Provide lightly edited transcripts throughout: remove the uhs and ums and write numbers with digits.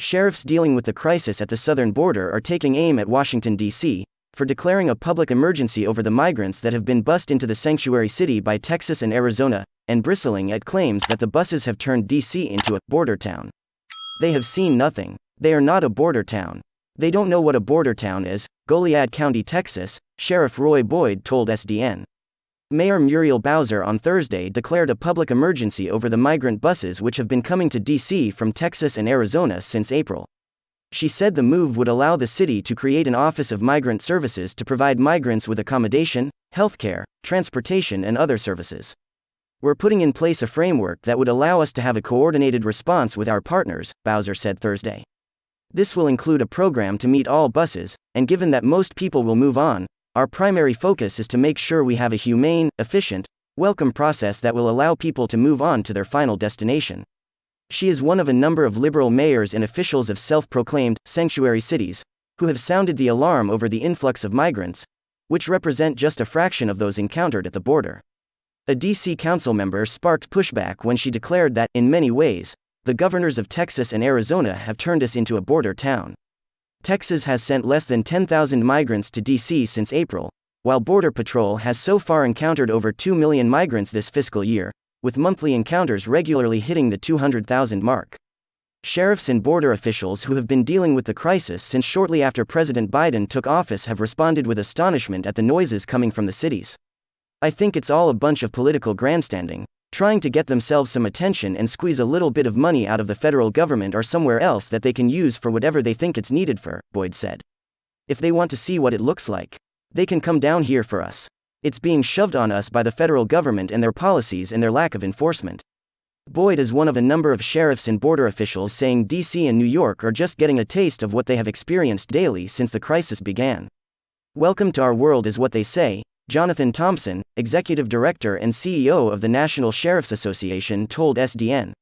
Sheriffs dealing with the crisis at the southern border are taking aim at Washington, D.C., for declaring a public emergency over the migrants that have been bussed into the sanctuary city by Texas and Arizona, and bristling at claims that the buses have turned D.C. into a border town. They have seen nothing. They are not a border town. They don't know what a border town is, Goliad County, Texas, Sheriff Roy Boyd told SDN. Mayor Muriel Bowser on Thursday declared a public emergency over the migrant buses which have been coming to D.C. from Texas and Arizona since April. She said the move would allow the city to create an Office of Migrant Services to provide migrants with accommodation, healthcare, transportation, and other services. We're putting in place a framework that would allow us to have a coordinated response with our partners, Bowser said Thursday. This will include a program to meet all buses, and given that most people will move on, our primary focus is to make sure we have a humane, efficient, welcome process that will allow people to move on to their final destination. She is one of a number of liberal mayors and officials of self-proclaimed sanctuary cities who have sounded the alarm over the influx of migrants, which represent just a fraction of those encountered at the border. A D.C. council member sparked pushback when she declared that, in many ways, the governors of Texas and Arizona have turned us into a border town. Texas has sent less than 10,000 migrants to D.C. since April, while Border Patrol has so far encountered over 2 million migrants this fiscal year, with monthly encounters regularly hitting the 200,000 mark. Sheriffs and border officials who have been dealing with the crisis since shortly after President Biden took office have responded with astonishment at the noises coming from the cities. I think it's all a bunch of political grandstanding, trying to get themselves some attention and squeeze a little bit of money out of the federal government or somewhere else that they can use for whatever they think it's needed for, Boyd said. If they want to see what it looks like, they can come down here for us. It's being shoved on us by the federal government and their policies and their lack of enforcement. Boyd is one of a number of sheriffs and border officials saying D.C. and New York are just getting a taste of what they have experienced daily since the crisis began. Welcome to our world is what they say, Jonathan Thompson, executive director and CEO of the National Sheriff's Association, told SDN.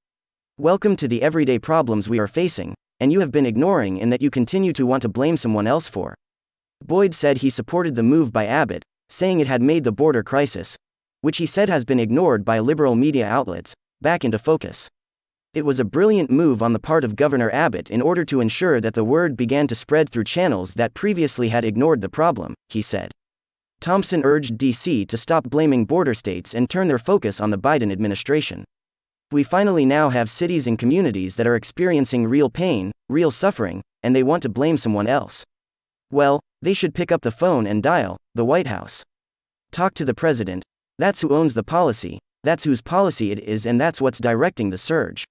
Welcome to the everyday problems we are facing, and you have been ignoring and that you continue to want to blame someone else for. Boyd said he supported the move by Abbott, saying it had made the border crisis, which he said has been ignored by liberal media outlets, back into focus. It was a brilliant move on the part of Governor Abbott in order to ensure that the word began to spread through channels that previously had ignored the problem, he said. Thompson urged D.C. to stop blaming border states and turn their focus on the Biden administration. We finally now have cities and communities that are experiencing real pain, real suffering, and they want to blame someone else. Well, they should pick up the phone and dial the White House. Talk to the president. That's who owns the policy, that's whose policy it is, and that's what's directing the surge.